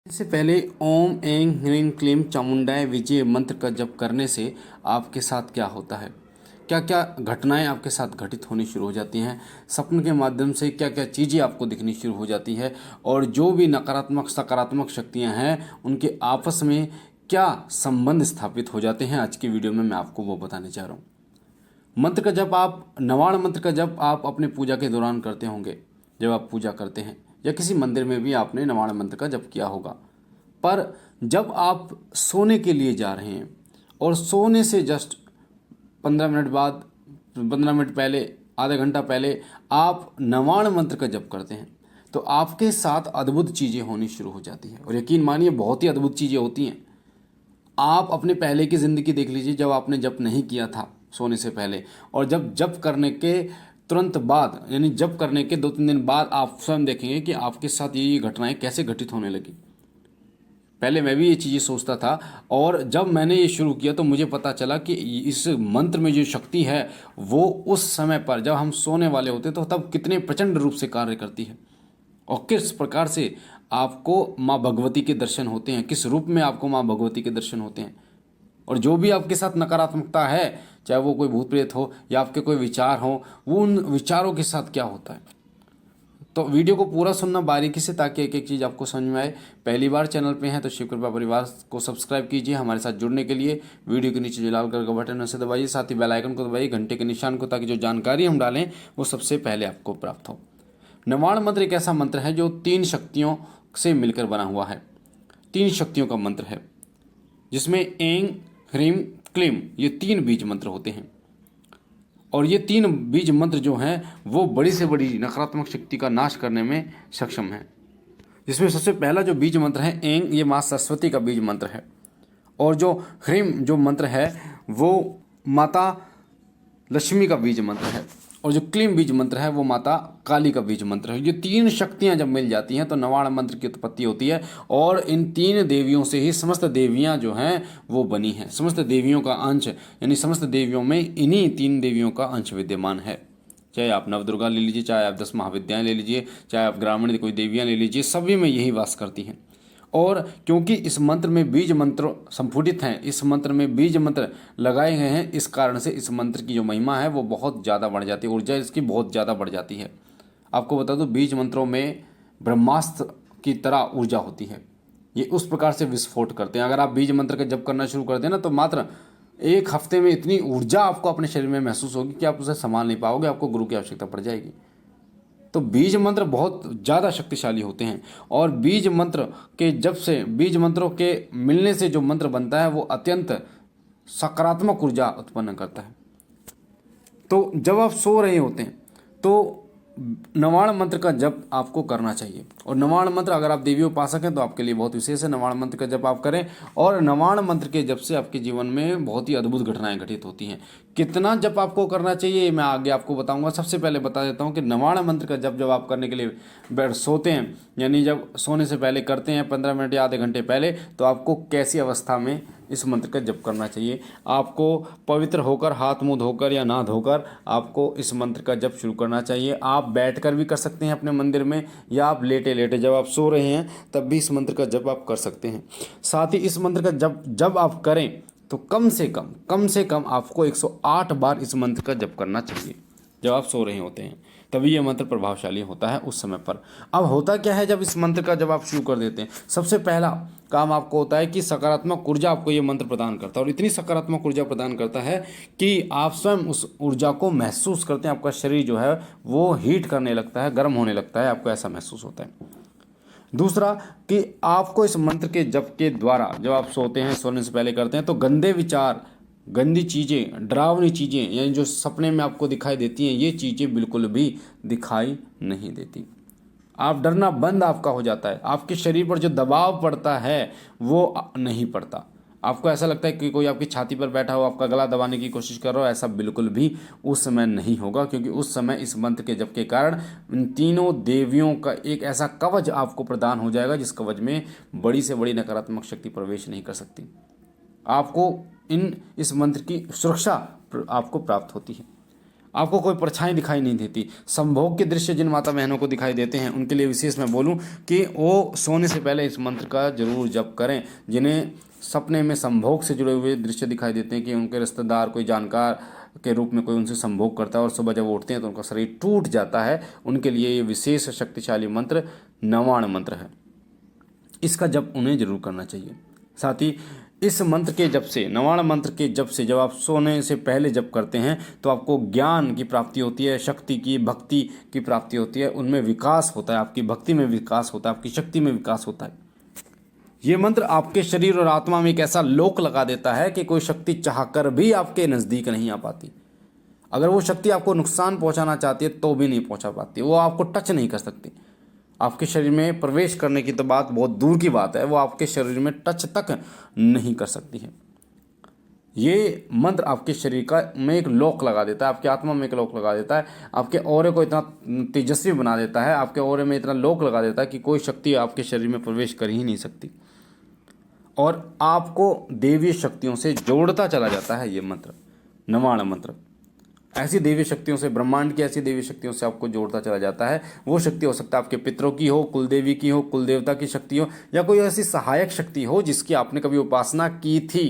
इससे पहले ओम ऐं ह्रीं क्लीं चामुंडाय विजय मंत्र का जप करने से आपके साथ क्या होता है, क्या क्या घटनाएं आपके साथ घटित होनी शुरू हो जाती हैं, सपन के माध्यम से क्या क्या चीज़ें आपको दिखनी शुरू हो जाती है और जो भी नकारात्मक सकारात्मक शक्तियां हैं उनके आपस में क्या संबंध स्थापित हो जाते हैं। आज की वीडियो में मैं आपको वो बताने जा रहा हूँ। मंत्र का जप आप नवाण मंत्र का जप आप अपने पूजा के दौरान करते होंगे। जब आप पूजा करते हैं या किसी मंदिर में भी आपने नवाण मंत्र का जप किया होगा, पर जब आप सोने के लिए जा रहे हैं और सोने से जस्ट 15 मिनट बाद, 15 मिनट पहले, आधा घंटा पहले आप नवाण मंत्र का जप करते हैं तो आपके साथ अद्भुत चीज़ें होनी शुरू हो जाती हैं। और यकीन मानिए बहुत ही अद्भुत चीज़ें होती हैं। आप अपने पहले की ज़िंदगी देख लीजिए, जब आपने जप नहीं किया था सोने से पहले, और जब जप करने के तुरंत बाद यानी जप करने के 2-3 दिन बाद आप स्वयं देखेंगे कि आपके साथ ये घटनाएं कैसे घटित होने लगी। पहले मैं भी ये चीज़ें सोचता था और जब मैंने ये शुरू किया तो मुझे पता चला कि इस मंत्र में जो शक्ति है वो उस समय पर जब हम सोने वाले होते तो तब कितने प्रचंड रूप से कार्य करती है और किस प्रकार से आपको माँ भगवती के दर्शन होते हैं, किस रूप में आपको माँ भगवती के दर्शन होते हैं। और जो भी आपके साथ नकारात्मकता है, चाहे वो कोई भूत प्रेत हो या आपके कोई विचार हो, वो उन विचारों के साथ क्या होता है। तो वीडियो को पूरा सुनना बारीकी से ताकि एक एक चीज़ आपको समझ में आए। पहली बार चैनल पे हैं तो शिव कृपा परिवार को सब्सक्राइब कीजिए। हमारे साथ जुड़ने के लिए वीडियो के नीचे जो लाल कलर का बटन है उसे दबाइए, साथ ही बेल आइकन को दबाइए, घंटे के निशान को, ताकि जो जानकारी हम डालें वो सबसे पहले आपको प्राप्त हो। नवाण मंत्र एक ऐसा मंत्र है जो 3 शक्तियों से मिलकर बना हुआ है। 3 शक्तियों का मंत्र है जिसमें ऐं ह्रीं क्लीं ये 3 बीज मंत्र होते हैं। और ये 3 बीज मंत्र जो हैं वो बड़ी से बड़ी नकारात्मक शक्ति का नाश करने में सक्षम है। जिसमें सबसे पहला जो बीज मंत्र है ऐं, ये माँ सरस्वती का बीज मंत्र है। और जो ह्रीं जो मंत्र है वो माता लक्ष्मी का बीज मंत्र है। और जो क्लीं बीज मंत्र है वो माता काली का बीज मंत्र है। ये 3 शक्तियां जब मिल जाती हैं तो नवाण मंत्र की उत्पत्ति होती है। और इन 3 देवियों से ही समस्त देवियां जो हैं वो बनी हैं। समस्त देवियों का अंश यानी समस्त देवियों में इन्हीं 3 देवियों का अंश विद्यमान है। चाहे आप नवदुर्गा ले लीजिए, चाहे आप 10 महाविद्याएं ले लीजिए, चाहे आप ग्रामीण कोई देवियां ले लीजिए, सभी में यही वास करती हैं। और क्योंकि इस मंत्र में बीज मंत्र संपुटित हैं, इस मंत्र में बीज मंत्र लगाए गए हैं, इस कारण से इस मंत्र की जो महिमा है वो बहुत ज़्यादा बढ़ जाती है, ऊर्जा इसकी बहुत ज़्यादा बढ़ जाती है। आपको बता दूं बीज मंत्रों में ब्रह्मास्त्र की तरह ऊर्जा होती है। ये उस प्रकार से विस्फोट करते हैं। अगर आप बीज मंत्र का जप करना शुरू कर दें ना तो मात्र 1 हफ्ते में इतनी ऊर्जा आपको अपने शरीर में महसूस होगी कि आप उसे संभाल नहीं पाओगे, आपको गुरु की आवश्यकता पड़ जाएगी। तो बीज मंत्र बहुत ज़्यादा शक्तिशाली होते हैं। और बीज मंत्र के जब से बीज मंत्रों के मिलने से जो मंत्र बनता है वो अत्यंत सकारात्मक ऊर्जा उत्पन्न करता है। तो जब आप सो रहे होते हैं तो नवाण मंत्र का जप आपको करना चाहिए। और नवाण मंत्र अगर आप देवी उपासक हैं तो आपके लिए बहुत विशेष है। नवाण मंत्र का जप आप करें और नवाण मंत्र के जप से आपके जीवन में बहुत ही अद्भुत घटनाएं घटित होती हैं। कितना जप आपको करना चाहिए मैं आगे आपको बताऊंगा। सबसे पहले बता देता हूं कि नवाण मंत्र का जप जब आप करने के लिए बैठ सोते हैं, यानी जब सोने से पहले करते हैं 15 मिनट या आधे घंटे पहले, तो आपको कैसी अवस्था में इस मंत्र का जप करना चाहिए। आपको पवित्र होकर, हाथ मुंह धोकर या ना धोकर आपको इस मंत्र का जप शुरू करना चाहिए। आप बैठकर भी कर सकते हैं अपने मंदिर में, या आप लेटे लेटे जब आप सो रहे हैं तब भी इस मंत्र का जप आप कर सकते हैं। साथ ही इस मंत्र का जप जब आप करें तो कम से कम आपको 108 बार इस मंत्र का जप करना चाहिए जब आप सो रहे होते हैं, तभी यह मंत्र प्रभावशाली होता है उस समय पर। अब होता क्या है जब इस मंत्र का जब आप शुरू कर देते हैं, सबसे पहला काम आपको होता है कि सकारात्मक ऊर्जा आपको ये मंत्र प्रदान करता है। और इतनी सकारात्मक ऊर्जा प्रदान करता है कि आप स्वयं उस ऊर्जा को महसूस करते हैं। आपका शरीर जो है वो हीट करने लगता है, गर्म होने लगता है, आपको ऐसा महसूस होता है। दूसरा कि आपको इस मंत्र के जप के द्वारा जब आप सोते हैं, सोने से पहले करते हैं, तो गंदे विचार, गंदी चीज़ें, डरावनी चीज़ें यानी जो सपने में आपको दिखाई देती हैं, ये चीज़ें बिल्कुल भी दिखाई नहीं देती। आप डरना बंद आपका हो जाता है। आपके शरीर पर जो दबाव पड़ता है वो नहीं पड़ता। आपको ऐसा लगता है कि कोई आपकी छाती पर बैठा हो, आपका गला दबाने की कोशिश कर रहा हो, ऐसा बिल्कुल भी उस समय नहीं होगा। क्योंकि उस समय इस मंत्र के जप के कारण इन तीनों देवियों का एक ऐसा कवच आपको प्रदान हो जाएगा जिस कवच में बड़ी से बड़ी नकारात्मक शक्ति प्रवेश नहीं कर सकती। आपको इस मंत्र की सुरक्षा आपको प्राप्त होती है। आपको कोई परछाई दिखाई नहीं देती। संभोग के दृश्य जिन माता बहनों को दिखाई देते हैं उनके लिए विशेष मैं बोलूं कि वो सोने से पहले इस मंत्र का जरूर जप करें। जिन्हें सपने में संभोग से जुड़े हुए दृश्य दिखाई देते हैं कि उनके रिश्तेदार कोई जानकार के रूप में कोई उनसे संभोग करता है और सुबह जब वो उठते हैं तो उनका शरीर टूट जाता है, उनके लिए ये विशेष शक्तिशाली मंत्र नवाण मंत्र है। इसका जप उन्हें जरूर करना चाहिए। साथ ही इस मंत्र के जप से, नवाण मंत्र के जप से जब आप सोने से पहले जप करते हैं तो आपको ज्ञान की प्राप्ति होती है, शक्ति की, भक्ति की प्राप्ति होती है, उनमें विकास होता है, आपकी भक्ति में विकास होता है, आपकी शक्ति में विकास होता है। ये मंत्र आपके शरीर और आत्मा में एक ऐसा लोक लगा देता है कि कोई शक्ति चाहकर भी आपके नज़दीक नहीं आ पाती। अगर वो शक्ति आपको नुकसान पहुंचाना चाहती है तो भी नहीं पहुंचा पाती, वो आपको टच नहीं कर सकती। आपके शरीर में प्रवेश करने की तो बात बहुत दूर की बात है, वो आपके शरीर में टच तक नहीं कर सकती है। ये मंत्र आपके शरीर का में एक लॉक लगा देता है, आपकी आत्मा में एक लॉक लगा देता है, आपके ऑरे को इतना तेजस्वी बना देता है, आपके ऑरे में इतना लॉक लगा देता है कि कोई शक्ति आपके शरीर में प्रवेश कर ही नहीं सकती और आपको देवी शक्तियों से जोड़ता चला जाता है। ये मंत्र, नवाण मंत्र, ऐसी देवी शक्तियों से, ब्रह्मांड की ऐसी देवी शक्तियों से आपको जोड़ता चला जाता है। वो शक्ति हो सकता है आपके पितरों की हो, कुलदेवी की हो, कुलदेवता की शक्ति हो, या कोई ऐसी सहायक शक्ति हो जिसकी आपने कभी उपासना की थी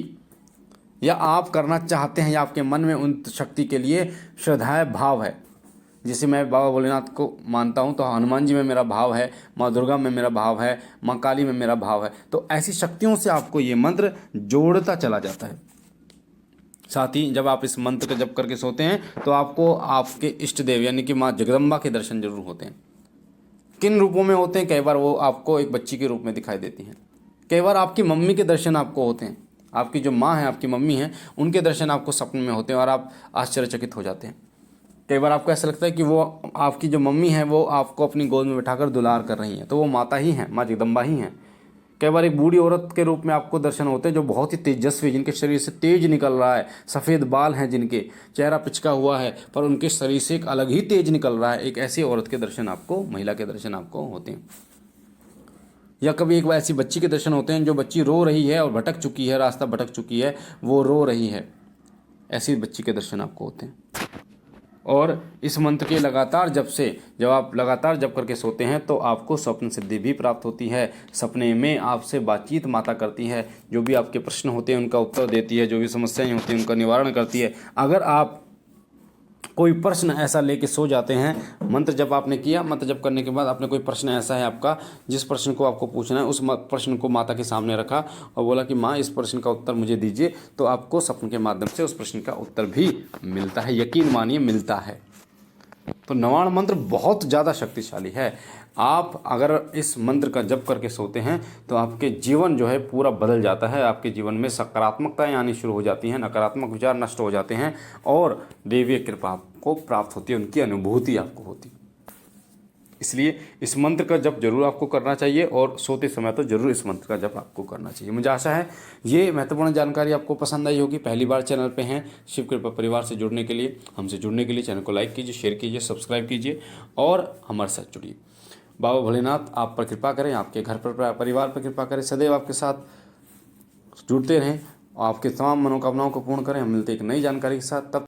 या आप करना चाहते हैं, या आपके मन में उन शक्ति के लिए श्रद्धा भाव है। जैसे मैं बाबा भोलेनाथ को मानता हूँ तो हनुमान जी में मेरा भाव है, माँ दुर्गा में मेरा भाव है, माँ काली में मेरा भाव है। तो ऐसी शक्तियों से आपको ये मंत्र जोड़ता चला जाता है। साथ ही जब आप इस मंत्र का जप करके सोते हैं तो आपको आपके इष्ट देव यानी कि माँ जगदम्बा के दर्शन जरूर होते हैं। किन रूपों में होते हैं? कई बार वो आपको एक बच्ची के रूप में दिखाई देती हैं, कई बार आपकी मम्मी के दर्शन आपको होते हैं, आपकी जो माँ है, आपकी मम्मी हैं, उनके दर्शन आपको सपने में होते हैं और आप आश्चर्यचकित हो जाते हैं। कई बार आपको ऐसा लगता है कि वो आपकी जो मम्मी है वो आपको अपनी गोद में बिठाकर दुलार कर रही हैं, तो वो माता ही हैं, माँ जगदम्बा ही हैं। कई बार एक बूढ़ी औरत के रूप में आपको दर्शन होते हैं जो बहुत ही तेजस्वी, जिनके शरीर से तेज निकल रहा है, सफ़ेद बाल हैं जिनके, चेहरा पिचका हुआ है पर उनके शरीर से एक अलग ही तेज निकल रहा है। एक ऐसी औरत के दर्शन आपको, महिला के दर्शन आपको होते हैं। या कभी एक ऐसी बच्ची के दर्शन होते हैं जो बच्ची रो रही है और भटक चुकी है, रास्ता भटक चुकी है, वो रो रही है, ऐसी बच्ची के दर्शन आपको होते हैं। और इस मंत्र के लगातार जप से, जब आप लगातार जप करके सोते हैं तो आपको स्वप्न सिद्धि भी प्राप्त होती है। सपने में आपसे बातचीत माता करती है, जो भी आपके प्रश्न होते हैं उनका उत्तर देती है, जो भी समस्याएं होती हैं उनका निवारण करती है। अगर आप कोई प्रश्न ऐसा लेके सो जाते हैं, मंत्र जब आपने किया, मंत्र जप करने के बाद आपने कोई प्रश्न ऐसा है आपका जिस प्रश्न को आपको पूछना है, उस प्रश्न को माता के सामने रखा और बोला कि माँ इस प्रश्न का उत्तर मुझे दीजिए, तो आपको सपने के माध्यम से उस प्रश्न का उत्तर भी मिलता है। यकीन मानिए मिलता है। तो नवाण मंत्र बहुत ज़्यादा शक्तिशाली है। आप अगर इस मंत्र का जप करके सोते हैं तो आपके जीवन जो है पूरा बदल जाता है। आपके जीवन में सकारात्मकताएं आनी शुरू हो जाती हैं, नकारात्मक विचार नष्ट हो जाते हैं और दैवीय कृपा आपको प्राप्त होती है, उनकी अनुभूति आपको होती है। इसलिए इस मंत्र का जप जरूर आपको करना चाहिए और सोते समय तो जरूर इस मंत्र का जप आपको करना चाहिए। मुझे आशा है ये महत्वपूर्ण जानकारी आपको पसंद आई होगी। पहली बार चैनल पे हैं, शिव कृपा परिवार से जुड़ने के लिए, हमसे जुड़ने के लिए चैनल को लाइक कीजिए, शेयर कीजिए, सब्सक्राइब कीजिए और हमारे साथ जुड़िए। बाबा भोलेनाथ आप पर कृपा करें, आपके घर पर, परिवार पर कृपा करें, सदैव आपके साथ जुड़ते रहें और आपके तमाम मनोकामनाओं को पूर्ण करें। हम मिलते एक नई जानकारी के साथ। तब